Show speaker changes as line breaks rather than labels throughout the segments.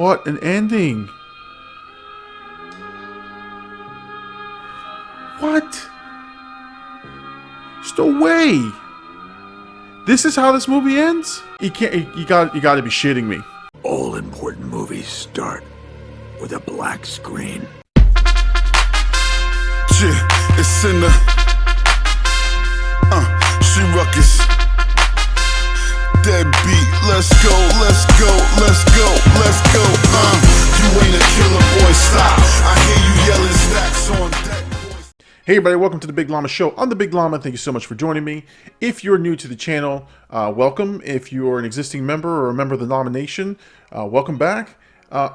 What an ending! What? There's no way! This is how this movie ends? You can't. You got to be shitting me.
All important movies start with a black screen.
It's SINA. She ruckus. Deadbeat. Let's go, let's go, let's go, let's go. You ain't a killer, boy. Stop. I hear you yelling stacks on deck, boys.
Hey everybody, welcome to the Big Llama Show. I'm the Big Llama. Thank you so much for joining me. If you're new to the channel, welcome. If you're an existing member or a member of the nomination, welcome back.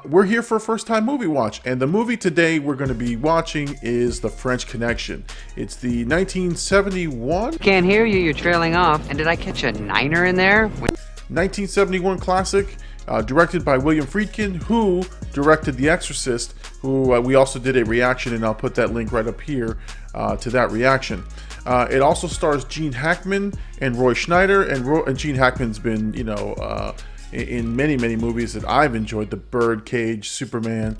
We're here for a first-time movie watch, and the movie today we're going to be watching is The French Connection. It's the 1971...
Can't hear you, you're trailing off. And did I catch a niner in there?
1971 classic, directed by William Friedkin, who directed The Exorcist, who we also did a reaction, and I'll put that link right up here to that reaction. It also stars Gene Hackman and Roy Schneider, and Gene Hackman's been, you know, in many movies that I've enjoyed. The Birdcage, Superman.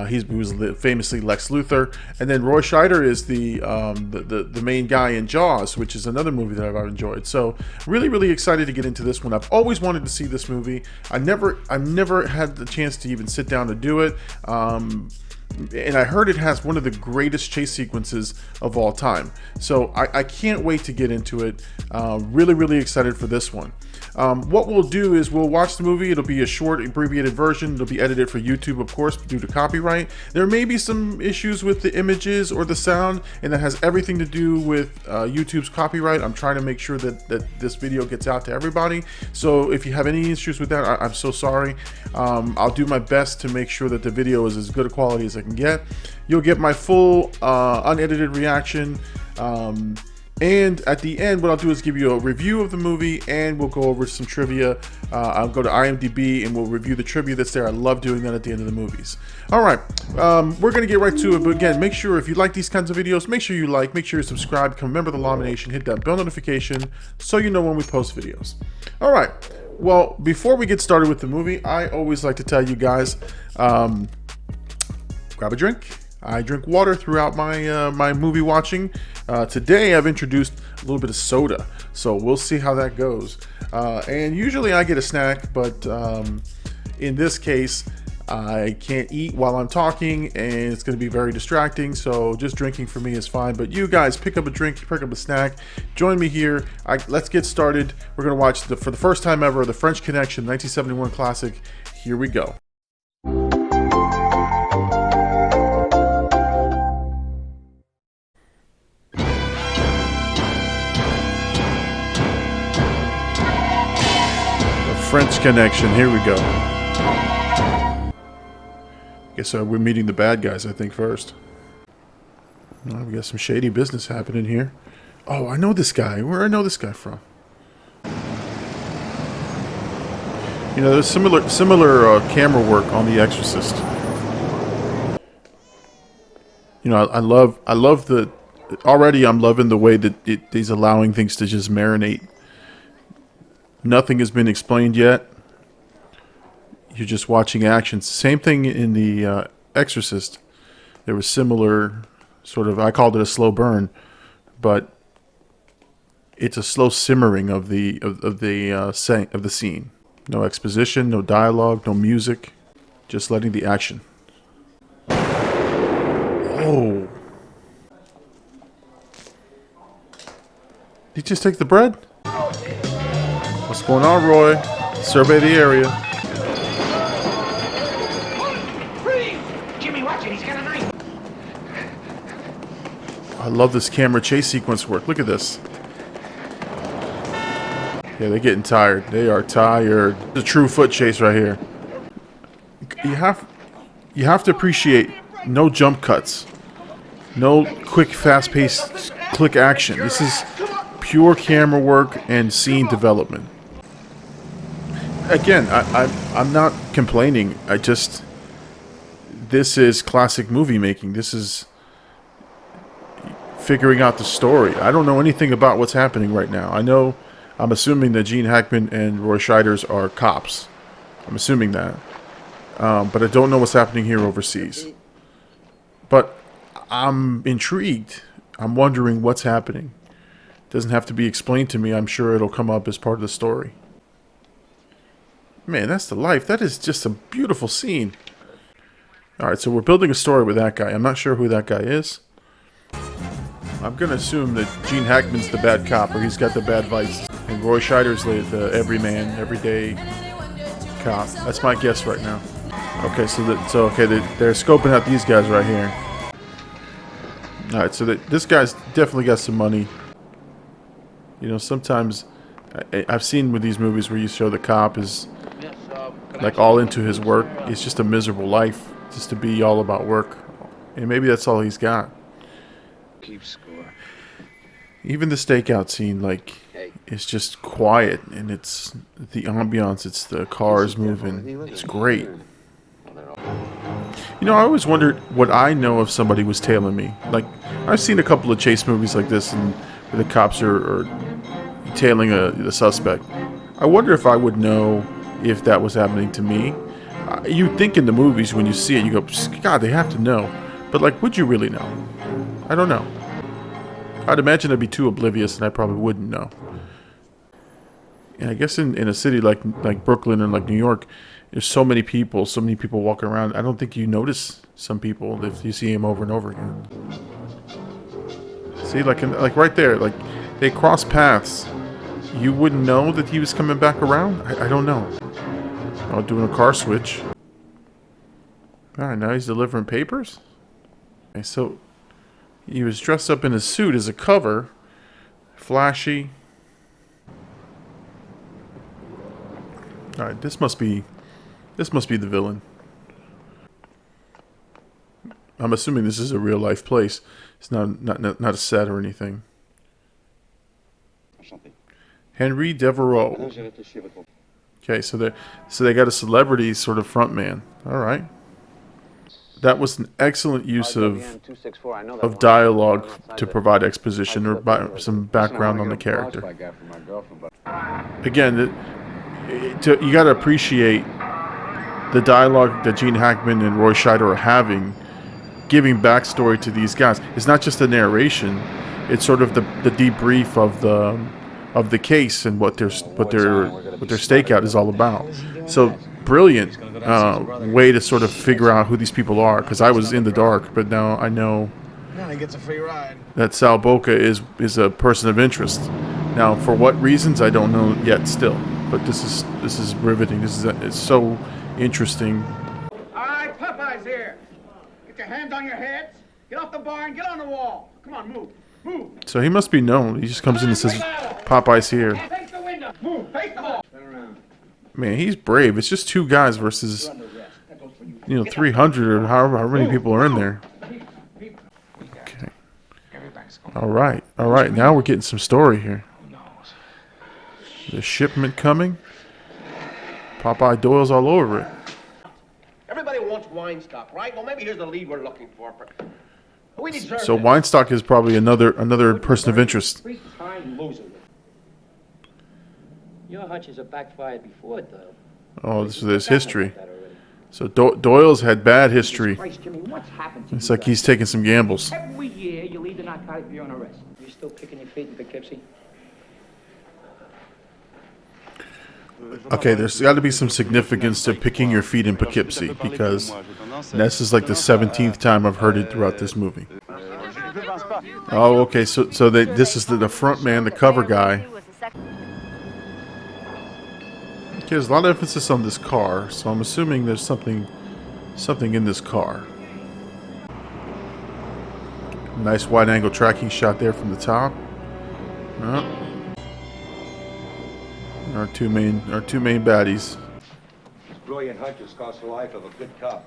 He was famously Lex Luthor, and then Roy Scheider is the main guy in Jaws, which is another movie that I've enjoyed. So really excited to get into this one. I've always wanted to see this movie. I've never had the chance to even sit down to do it. And I heard it has one of the greatest chase sequences of all time. So I can't wait to get into it. Really excited for this one. What we'll do is we'll watch the movie. It'll be a short, abbreviated version. It'll be edited for YouTube, of course, due to copyright. There may be some issues with the images or the sound, and that has everything to do with YouTube's copyright. I'm trying to make sure that this video gets out to everybody. So if you have any issues with that, I'm so sorry. I'll do my best to make sure that the video is as good a quality as I can get. You'll get my full unedited reaction. And at the end, what I'll do is give you a review of the movie, and we'll go over some trivia. I'll go to IMDb and we'll review the trivia that's there. I love doing that at the end of the movies. All right, we're gonna get right to it. But again, make sure if you like these kinds of videos, make sure you like, make sure you subscribe, become a member of the Llama Nation, hit that bell notification so you know when we post videos. All right. Well, before we get started with the movie, I always like to tell you guys, grab a drink. I drink water throughout my my movie watching. Today I've introduced a little bit of soda, so we'll see how that goes. And usually I get a snack, but in this case I can't eat while I'm talking, and it's going to be very distracting, so just drinking for me is fine. But you guys pick up a drink, pick up a snack, join me here. Let's get started. We're going to watch, for the first time ever, The French Connection, 1971 classic. Here we go. French Connection, here we go. Guess we're meeting the bad guys, I think, first. Oh, we got some shady business happening here. Oh, I know this guy. Where do I know this guy from? You know, there's similar camera work on The Exorcist. You know, I love the... Already I'm loving the way that he's allowing things to just marinate. Nothing has been explained yet. You're just watching actions. Same thing in The Exorcist. There was similar sort of, I called it a slow burn, but it's a slow simmering of the scene. No exposition, no dialogue, no music, just letting the action. Oh. Did he just take the bread? What's going on, Roy? Survey the area.
Jimmy, watch it. He's got a knife.
I love this camera chase sequence work. Look at this. Yeah, they're getting tired. They are tired. The true foot chase right here. You have to appreciate no jump cuts. No quick, fast-paced click action. This is pure camera work and scene development. Again, I'm not complaining. This is classic movie making. This is figuring out the story. I don't know anything about what's happening right now. I'm assuming that Gene Hackman and Roy Scheider are cops. I'm assuming that. but I don't know what's happening here overseas. But I'm intrigued. I'm wondering what's happening. Doesn't have to be explained to me. I'm sure it'll come up as part of the story. Man, that's the life. That is just a beautiful scene. Alright, so we're building a story with that guy. I'm not sure who that guy is. I'm going to assume that Gene Hackman's the bad cop, or he's got the bad vices. And Roy Scheider's the everyman, everyday cop. That's my guess right now. Okay, they're scoping out these guys right here. Alright, so this guy's definitely got some money. You know, sometimes I've seen with these movies where you show the cop is like all into his work. It's just a miserable life, just to be all about work. And maybe that's all he's got.
Keep score.
Even the stakeout scene, like, it's just quiet, and it's the ambiance, it's the cars moving. It's great. You know, I always wondered what I know if somebody was tailing me. Like, I've seen a couple of chase movies like this, and where the cops are tailing the suspect. I wonder if I would know if that was happening to me. You think in the movies when you see it, you go, God, they have to know. But, like, would you really know? I don't know. I'd imagine I'd be too oblivious and I probably wouldn't know. And I guess in a city like Brooklyn and like New York, there's so many people walking around. I don't think you notice some people if you see them over and over again. See, like right there, like they cross paths. You wouldn't know that he was coming back around? I don't know. Oh, doing a car switch. Alright, now he's delivering papers? Okay, so he was dressed up in a suit as a cover. Flashy. Alright, this must be the villain. I'm assuming this is a real life place. It's not a set or anything. Henry Devereaux. Okay, so they got a celebrity sort of frontman. All right. That was an excellent use of dialogue to provide exposition or some background on the character. Again, you got to appreciate the dialogue that Gene Hackman and Roy Scheider are having, giving backstory to these guys. It's not just the narration; it's sort of the debrief of the case and what their stakeout is all about. So brilliant way to sort of figure out who these people are, because I was in the dark, but now I know that Sal Boca is a person of interest. Now, for what reasons, I don't know yet still, but this is riveting. It's so interesting.
All right, Popeye's here. Get your hands on your heads. Get off the bar and get on the wall. Come on, move. Move.
So he must be known. He just comes in and says, Popeye's here.
Face the window. Move. Face the wall.
Man, he's brave. It's just two guys versus, 300 or however many people are in there. Okay. All right. Now we're getting some story here. The shipment coming. Popeye Doyle's all over it.
Everybody wants wine stock, right? Well, maybe here's the lead we're looking for. We deserve
So
this.
Weinstock is probably another person of interest.
Your hunches have backfired before, Doyle.
Oh, there's history. So Doyle's had bad history.
Christ, Jimmy, what's happened to
It's
you
like he's taking some gambles.
Every year you lead the narcotic bureau on arrest. You still kicking your feet in Poughkeepsie?
Okay, there's got to be some significance to picking your feet in Poughkeepsie, because this is like the 17th time I've heard it throughout this movie. Oh, okay, so this is the front man, the cover guy. Okay, there's a lot of emphasis on this car, so I'm assuming there's something in this car. Nice wide-angle tracking shot there from the top. Our two main baddies.
Brilliant hunches cost the life of a good cop.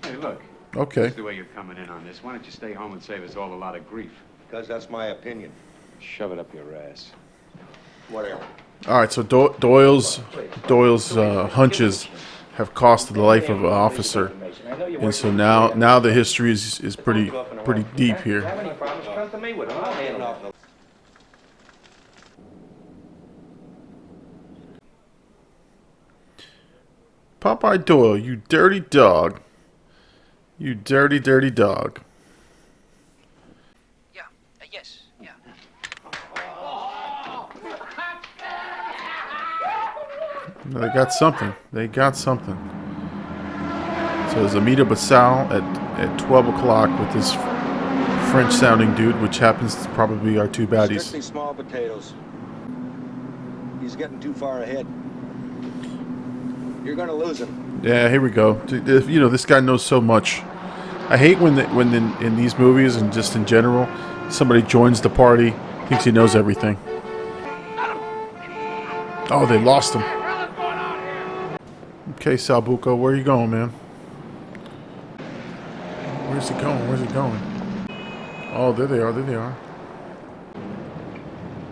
Hey, look.
Okay.
That's the way you're coming in on this. Why don't you stay home and save us all a lot of grief?
Because that's my opinion.
Shove it up your ass.
Whatever.
All right, so Doyle's hunches have cost the life of an officer, and so now the history is pretty deep here.
Have any problems? Come to me with them. I'll handle it.
Popeye Doyle, you dirty dog. You dirty, dirty dog.
Yeah. Yes. Yeah.
They got something. They got something. So there's a meetup with Sal at 12 o'clock with this French-sounding dude, which happens to probably be our two baddies.
Strictly small potatoes. He's getting too far ahead. You're gonna lose him.
Yeah, here we go. You know, this guy knows so much. I hate when in these movies and just in general, somebody joins the party, thinks he knows everything. Oh, they lost him. Okay, Salbuco, where are you going, man? Where's he going? Where's he going? Oh, there they are. There they are.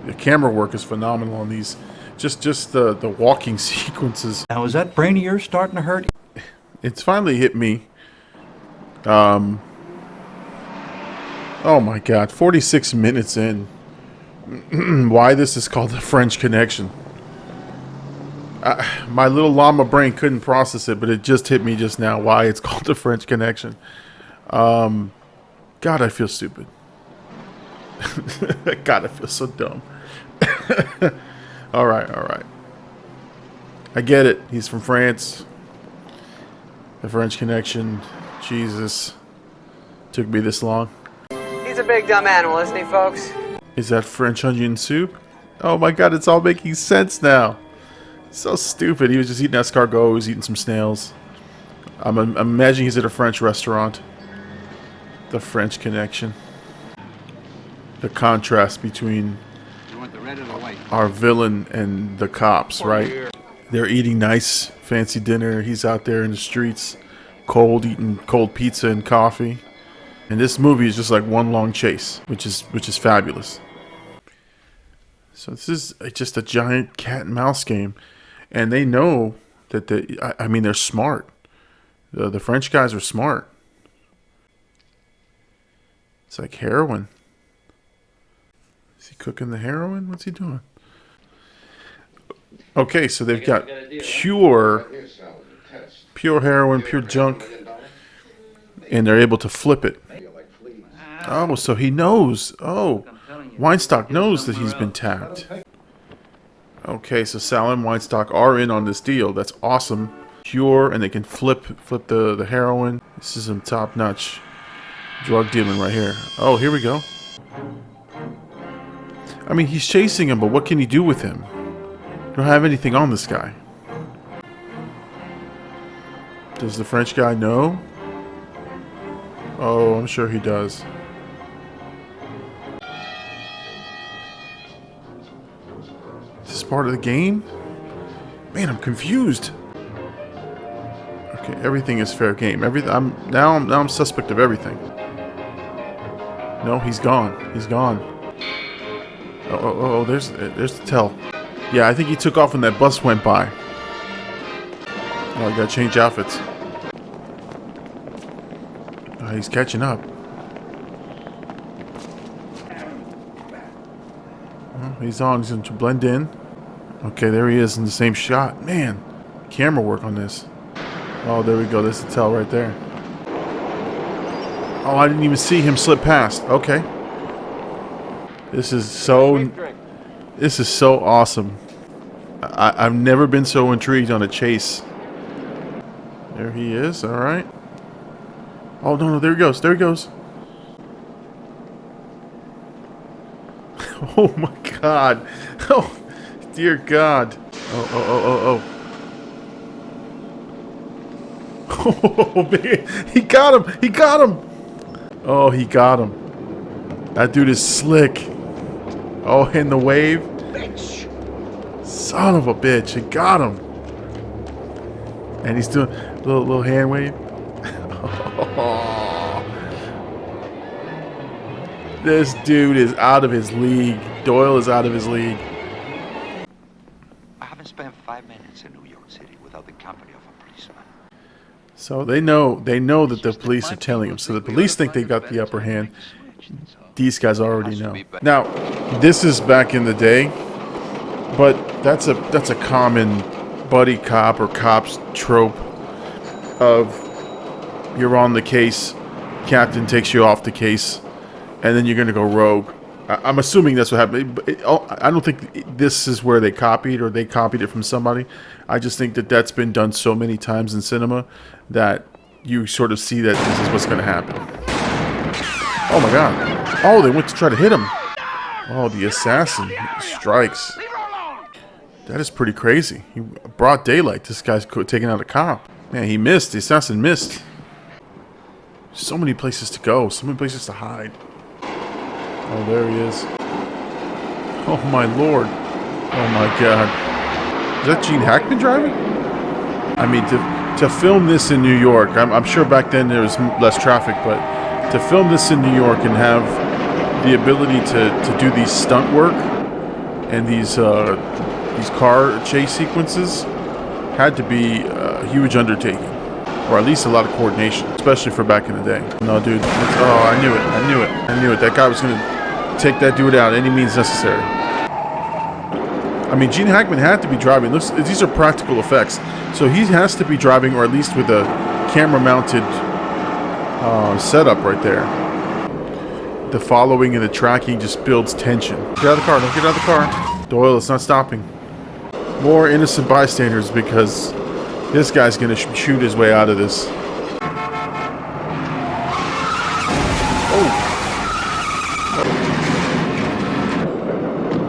The camera work is phenomenal on these. Just the walking sequences.
Now, is that brain of yours starting to hurt?
It's finally hit me. Oh my God, 46 minutes in. Why this is called the French Connection. My little llama brain couldn't process it, but it just hit me just now why it's called the French Connection. God, I feel stupid. God, I feel so dumb. All right, all right. I get it. He's from France. The French Connection. Jesus. Took me this long.
He's a big dumb animal, isn't he, folks?
Is that French onion soup? Oh my God, it's all making sense now. So stupid. He was just eating escargot. He was eating some snails. I'm imagining he's at a French restaurant. The French Connection. The contrast between our villain and the cops, right? They're eating nice, fancy dinner. He's out there in the streets, cold, eating cold pizza and coffee. And this movie is just like one long chase, which is fabulous. So this is just a giant cat and mouse game, and they know that I mean, they're smart. The French guys are smart. It's like heroin. Is he cooking the heroin? What's he doing? Okay, so they've got pure heroin, pure junk, and they're able to flip it. Oh, so he knows. Oh, Weinstock knows that he's been tapped. Okay, so Sal and Weinstock are in on this deal. That's awesome. Pure, and they can flip the heroin. This is some top-notch drug dealing right here. Oh, here we go. I mean, he's chasing him, but what can he do with him? Don't have anything on this guy. Does the French guy know? Oh, I'm sure he does. Is this part of the game? Man, I'm confused. Okay, everything is fair game. Now I'm suspect of everything. No, he's gone. He's gone. Oh, there's the tell. Yeah, I think he took off when that bus went by. Oh, I gotta change outfits. He's catching up. Oh, he's on. He's going to blend in. Okay, there he is in the same shot. Man, camera work on this. Oh, there we go. There's the tell right there. Oh, I didn't even see him slip past. Okay. This is so awesome. I've never been so intrigued on a chase. There he is. All right. Oh, no, there he goes. There he goes. Oh, my God. Oh, dear God. Oh. Oh, man. He got him. He got him. Oh, he got him. That dude is slick. Oh, in the wave. Bitch. Son of a bitch. He got him. And he's doing a little hand wave. Oh. This dude is out of his league. Doyle is out of his league.
I haven't spent 5 minutes in New York City without the company of a policeman.
So they know that the police are telling him. So the police think they got the upper hand. These guys already know. Now, this is back in the day, but that's a common buddy cop or cops trope of you're on the case, captain takes you off the case, and then you're going to go rogue. I'm assuming that's what happened. I don't think this is where they copied or they copied it from somebody. I just think that that's been done so many times in cinema that you sort of see that this is what's going to happen. Oh my god. Oh, they went to try to hit him. Oh, the assassin strikes. That is pretty crazy. He brought daylight. This guy's taking out a cop. Man, he missed. The assassin missed. So many places to go. So many places to hide. Oh, there he is. Oh my lord. Oh my god. Is that Gene Hackman driving? I mean, to film this in New York, I'm sure back then there was less traffic, but to film this in New York and have the ability to do these stunt work and these car chase sequences had to be a huge undertaking, or at least a lot of coordination, especially for back in the day. No, dude. Oh, I knew it. I knew it. I knew it. That guy was going to take that dude out any means necessary. I mean, Gene Hackman had to be driving. Looks, these are practical effects. So he has to be driving, or at least with a camera-mounted setup right there. The following and the tracking just builds tension. Get out of the car. Don't get out of the car. Doyle, it's not stopping. More innocent bystanders because this guy's going to shoot his way out of this. Oh.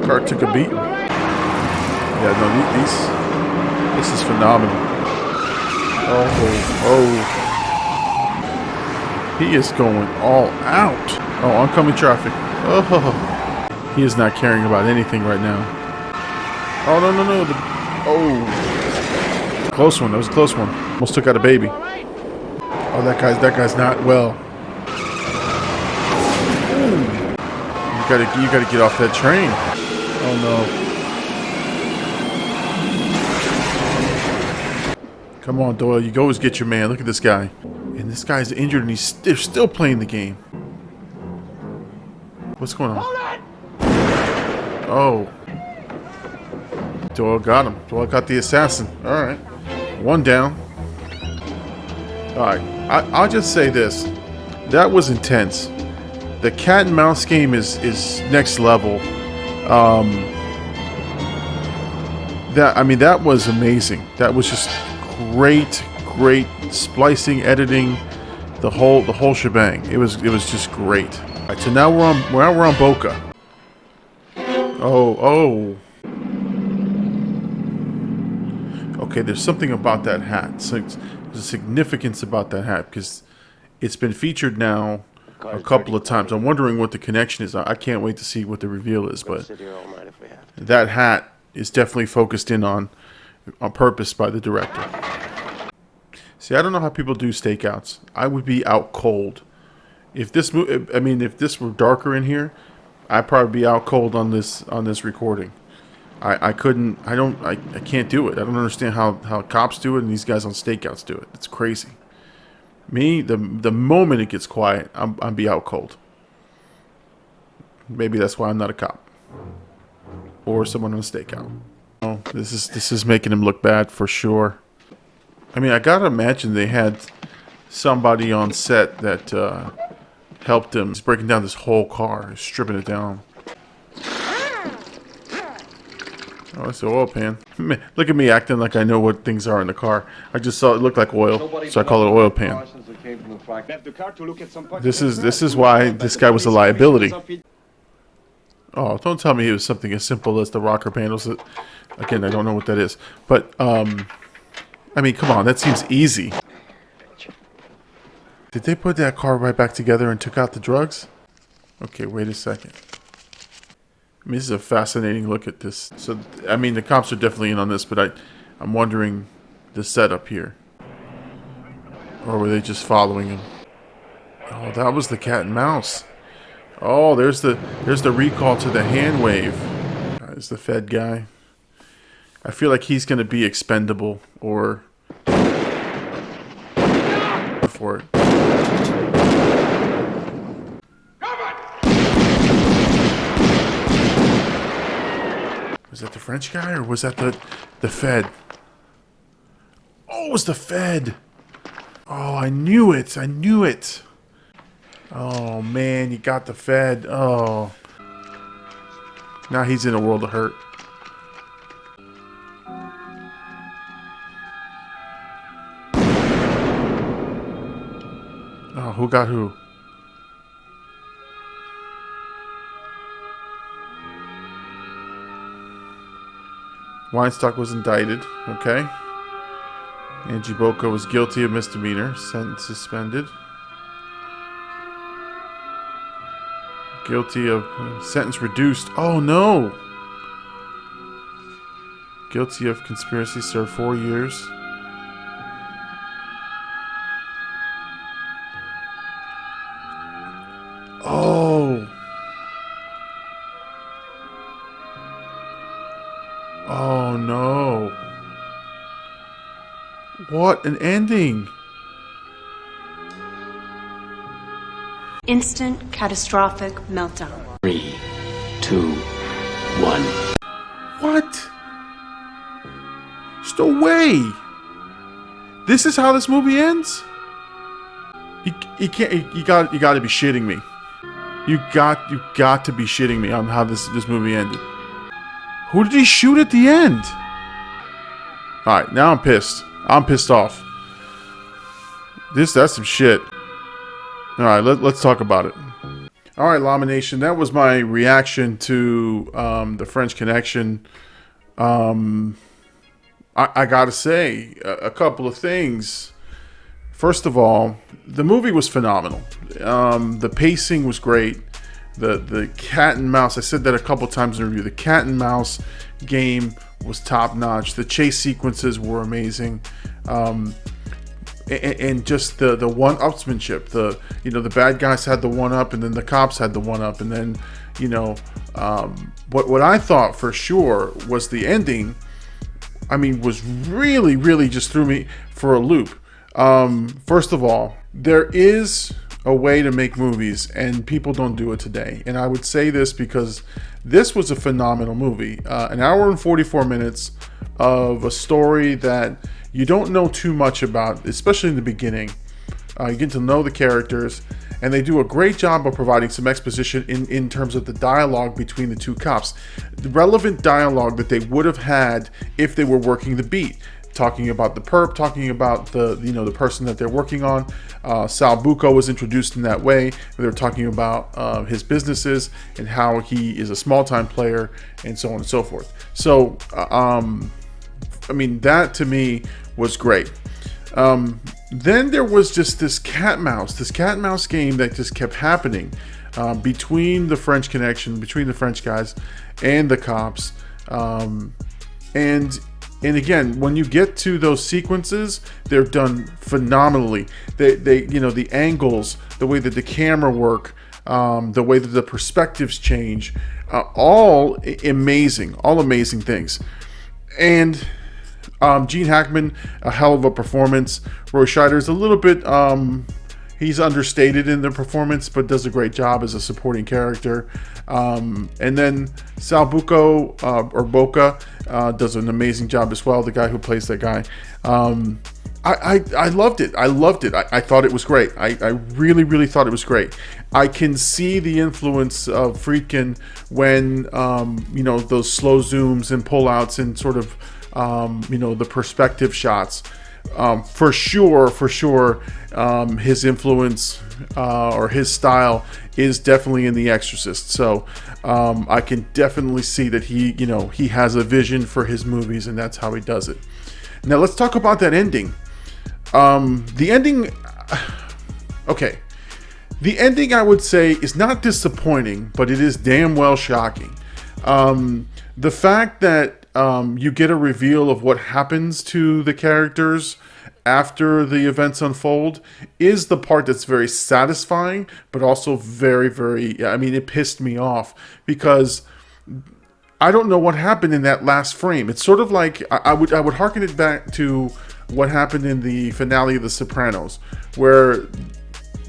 Car took a beat. Yeah, no, this is phenomenal. Oh. He is going all out. Oh, oncoming traffic. Oh. He is not caring about anything right now. Oh, no. Oh. Close one. That was a close one. Almost took out a baby. Oh, that guy's not well. Ooh. You gotta get off that train. Oh no. Come on, Doyle. You always get your man. Look at this guy. And this guy's injured and they're still playing the game. What's going on? Oh. Doyle got him. Doyle got the assassin. Alright. One down. Alright. I'll just say this. That was intense. The cat and mouse game is next level. That was amazing. That was just great splicing, editing, the whole shebang. It was just great. All right, so now we're on Boca. Oh. Okay, there's something about that hat. So there's a significance about that hat because it's been featured now a couple of times. I'm wondering what the connection is. I can't wait to see what the reveal is, but that hat is definitely focused in on purpose by the director. See, I don't know how people do stakeouts. I would be out cold. If this were darker in here, I'd probably be out cold on this recording. I can't do it. I don't understand how cops do it and these guys on stakeouts do it. It's crazy. Me, the moment it gets quiet, I'll be out cold. Maybe that's why I'm not a cop. Or someone on a stakeout. Oh, this is making him look bad for sure. I mean, I gotta imagine they had somebody on set that helped him. He's breaking down this whole car, stripping it down. Oh, that's the oil pan. Look at me acting like I know what things are in the car. I just saw it looked like oil, so I call it oil pan. This is why this guy was a liability. Oh, don't tell me it was something as simple as the rocker panels. Again, I don't know what that is. But, I mean, come on, that seems easy. Did they put that car right back together and took out the drugs? Okay, wait a second. I mean, this is a fascinating look at this. So, I mean, the cops are definitely in on this, but I'm wondering the setup here. Or were they just following him? Oh, that was the cat and mouse. Oh, there's the recall to the hand wave. There's the Fed guy. I feel like he's going to be expendable or for it. Was that the French guy or was that the Fed? Oh, it was the Fed. Oh, I knew it. I knew it. Oh, man, you got the Fed. Oh. Now he's in a world of hurt. Oh, who got who? Weinstock was indicted. Okay. Angie Boca was guilty of misdemeanor. Sentence suspended. Guilty of sentence reduced. Oh no! Guilty of conspiracy, served 4 years. Oh! Oh no! What an ending!
Instant catastrophic meltdown.
3, 2, 1.
What? There's no way! This is how this movie ends? You can't. You got to be shitting me. You got to be shitting me on how this movie ended. Who did he shoot at the end? All right, now I'm pissed. I'm pissed off. That's some shit. All right, let's talk about it. All right, Llama Nation, that was my reaction to the French Connection. I gotta say a couple of things. First of all, the movie was phenomenal. The pacing was great. The cat and mouse, I said that a couple times in the review. The cat and mouse game was top notch. The chase sequences were amazing. And just the one-upsmanship. The bad guys had the one-up, and then the cops had the one-up, and then what I thought for sure was the ending. I mean, was really just threw me for a loop. First of all, there is a way to make movies, and people don't do it today. And I would say this because this was a phenomenal movie. An hour and 44 minutes of a story that you don't know too much about, especially in the beginning. You get to know the characters, and they do a great job of providing some exposition in terms of the dialogue between the two cops. The relevant dialogue that they would have had if they were working the beat. Talking about the perp, talking about the person that they're working on. Sal Bucco was introduced in that way. They were talking about his businesses and how he is a small-time player and so on and so forth. So, I mean, that to me was great. Then there was just this cat and mouse game that just kept happening between the French Connection, between the French guys and the cops. And again, when you get to those sequences, they're done phenomenally. They the angles, the way that the camera work, the way that the perspectives change, all amazing things. And Gene Hackman, a hell of a performance. Roy Scheider's a little bit, he's understated in the performance, but does a great job as a supporting character. And then Sal Bucco, or Boca, does an amazing job as well. The guy who plays that guy. I loved it. I thought it was great. I really thought it was great. I can see the influence of Friedkin when, those slow zooms and pullouts and sort of, the perspective shots. For sure, his influence or his style is definitely in The Exorcist. So I can definitely see that he has a vision for his movies, and that's how he does it. Now let's talk about that ending. The ending, okay. The ending, I would say, is not disappointing, but it is damn well shocking. The fact that you get a reveal of what happens to the characters after the events unfold is the part that's very satisfying, but also very, it pissed me off because I don't know what happened in that last frame. It's sort of like, I would harken it back to what happened in the finale of The Sopranos, where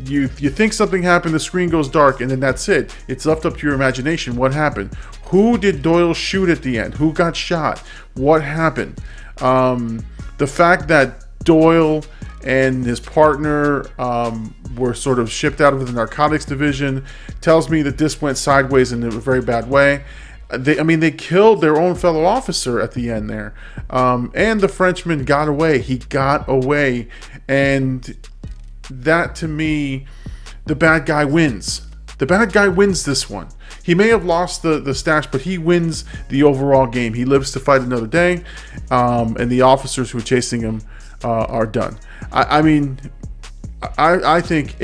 you think something happened, the screen goes dark, and then that's it. It's left up to your imagination. What happened? Who did Doyle shoot at the end? Who got shot? What happened? The fact that Doyle and his partner were sort of shipped out of the narcotics division, tells me that this went sideways in a very bad way. They killed their own fellow officer at the end there. And the Frenchman got away. He got away. And that, to me, the bad guy wins. The bad guy wins this one. He may have lost the stash, but he wins the overall game. He lives to fight another day. And the officers who are chasing him are done. I think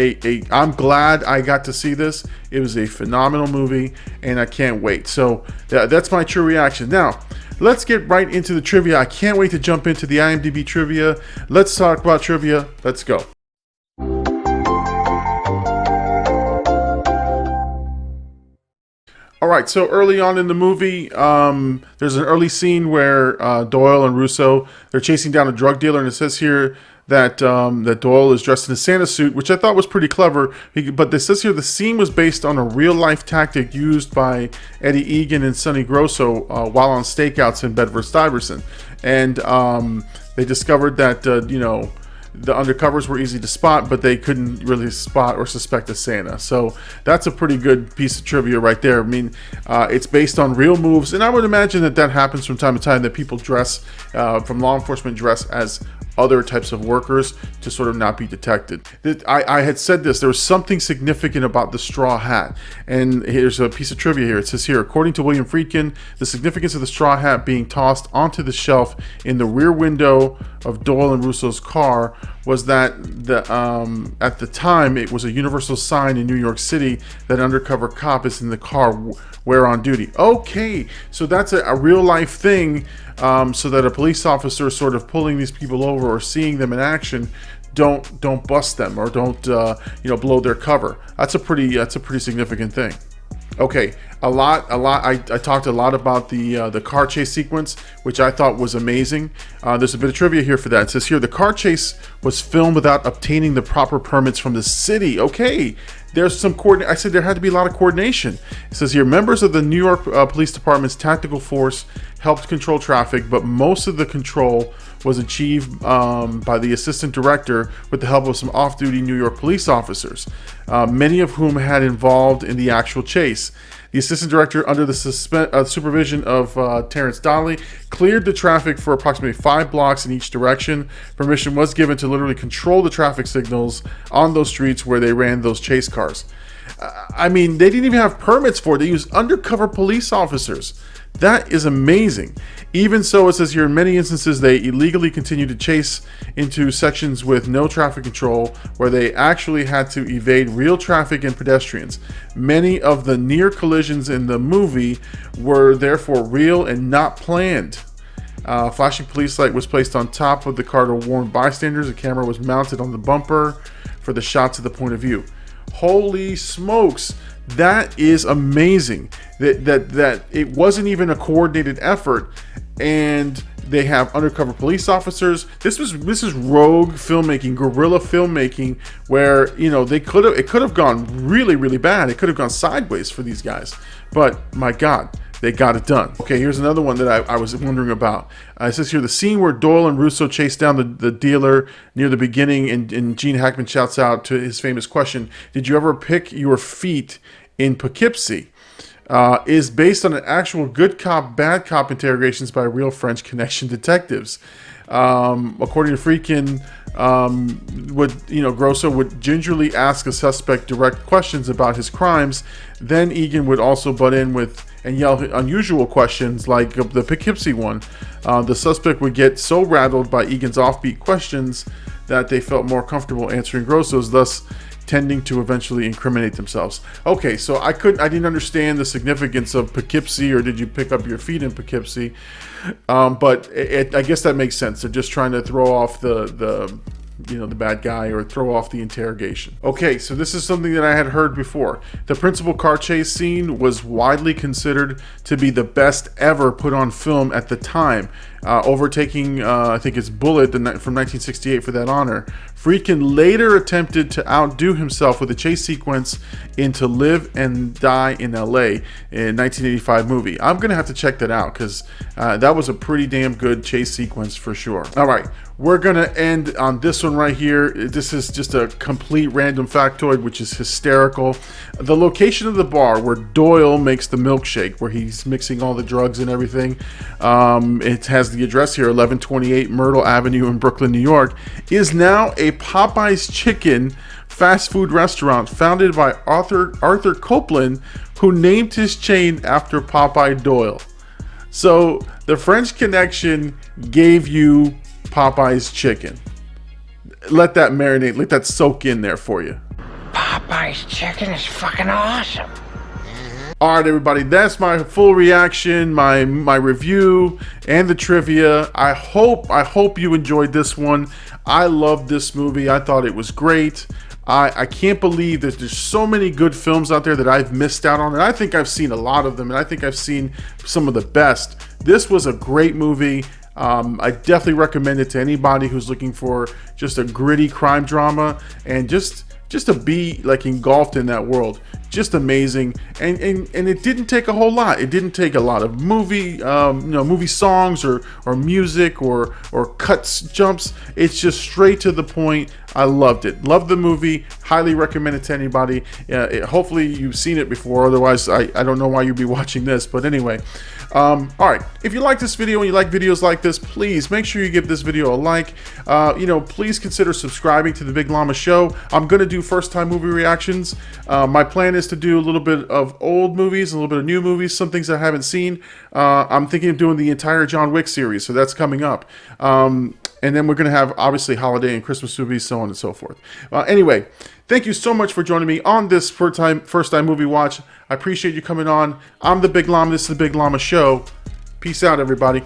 I'm glad I got to see this. It was a phenomenal movie, and I can't wait. So that's my true reaction. Now, let's get right into the trivia. I can't wait to jump into the IMDb trivia. Let's talk about trivia. Let's go. All right, so early on in the movie, there's an early scene where Doyle and Russo, they're chasing down a drug dealer, and it says here that Doyle is dressed in a Santa suit, which I thought was pretty clever. But it says here the scene was based on a real-life tactic used by Eddie Egan and Sonny Grosso while on stakeouts in Bedford-Stuyvesant. And they discovered that, the undercovers were easy to spot, but they couldn't really spot or suspect a Santa. So that's a pretty good piece of trivia right there. I mean, it's based on real moves, and I would imagine that happens from time to time, that people dress, from law enforcement dress as other types of workers to sort of not be detected. I had said this, there was something significant about the straw hat. And here's a piece of trivia here. It says here, according to William Friedkin, the significance of the straw hat being tossed onto the shelf in the rear window of Doyle and Russo's car was that at the time it was a universal sign in New York City that undercover cop is in the car where on duty. Okay, so that's a real life thing, so that a police officer sort of pulling these people over or seeing them in action don't bust them or don't blow their cover. That's a pretty significant thing. Okay, I talked a lot about the car chase sequence, which I thought was amazing. There's a bit of trivia here for that. It says here, the car chase was filmed without obtaining the proper permits from the city. Okay, there's some I said there had to be a lot of coordination. It says here, members of the New York Police Department's tactical force helped control traffic, but most of the control was achieved by the assistant director with the help of some off-duty New York police officers, many of whom had involved in the actual chase. The assistant director, under the supervision of Terrence Donnelly, cleared the traffic for approximately 5 blocks in each direction. Permission was given to literally control the traffic signals on those streets where they ran those chase cars. They didn't even have permits for it. They used undercover police officers. That is amazing. Even so, it says here, in many instances, they illegally continued to chase into sections with no traffic control, where they actually had to evade real traffic and pedestrians. Many of the near collisions in the movie were therefore real and not planned. Flashing police light was placed on top of the car to warn bystanders. A camera was mounted on the bumper for the shots of the point of view. Holy smokes! That is amazing. That it wasn't even a coordinated effort, and they have undercover police officers. This is rogue filmmaking, guerrilla filmmaking, where it could have gone really, really bad. It could have gone sideways for these guys, but my God, they got it done. Okay, here's another one that I was wondering about. It says here, the scene where Doyle and Russo chase down the dealer near the beginning, and Gene Hackman shouts out to his famous question, "Did you ever pick your feet in Poughkeepsie?" Is based on an actual good cop, bad cop interrogations by real French Connection detectives. According to Friedkin, Grosso would gingerly ask a suspect direct questions about his crimes. Then Egan would also butt in with and yell unusual questions like the Poughkeepsie one. The suspect would get so rattled by Egan's offbeat questions that they felt more comfortable answering Grosso's, thus tending to eventually incriminate themselves. Okay, so I didn't understand the significance of Poughkeepsie, or did you pick up your feet in Poughkeepsie? But I guess that makes sense. They're just trying to throw off the bad guy, or throw off the interrogation. Okay, so this is something that I had heard before. The principal car chase scene was widely considered to be the best ever put on film at the time, overtaking, I think it's Bullet from 1968 for that honor. Friedkin later attempted to outdo himself with a chase sequence in To Live and Die in LA in 1985 movie. I'm going to have to check that out because that was a pretty damn good chase sequence for sure. All right, we're going to end on this one right here. This is just a complete random factoid, which is hysterical. The location of the bar where Doyle makes the milkshake, where he's mixing all the drugs and everything, it has the address here, 1128 Myrtle Avenue in Brooklyn, New York, is now a Popeye's Chicken fast food restaurant founded by Arthur Copeland, who named his chain after Popeye Doyle. So the French Connection gave you Popeye's Chicken. Let that marinate, let that soak in there for you.
Popeye's Chicken is fucking awesome.
All right, everybody, that's my full reaction, my review, and the trivia. I hope you enjoyed this one. I loved this movie. I thought it was great. I can't believe that there's so many good films out there that I've missed out on, and I think I've seen a lot of them, and I think I've seen some of the best. This was a great movie. I definitely recommend it to anybody who's looking for just a gritty crime drama and just to be like engulfed in that world. Just amazing, and it didn't take a whole lot. It didn't take a lot of movie songs or music or cuts, jumps. It's just straight to the point. I loved it. Loved the movie. Highly recommend it to anybody. Hopefully you've seen it before. Otherwise, I don't know why you'd be watching this. But anyway, all right. If you like this video and you like videos like this, please make sure you give this video a like. Please consider subscribing to the Big Llama Show. I'm gonna do first-time movie reactions. My plan is to do a little bit of old movies, a little bit of new movies, some things I haven't seen. I'm thinking of doing the entire John Wick series, so that's coming up. And then we're going to have, obviously, holiday and Christmas movies, so on and so forth. Anyway, thank you so much for joining me on this first-time movie watch. I appreciate you coming on. I'm the Big Llama. This is the Big Llama Show. Peace out, everybody.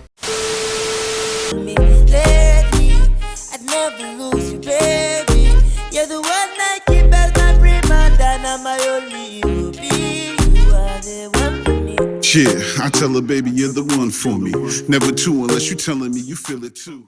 Yeah, I tell her, baby, you're the one for me. Never two unless you telling me you feel it too.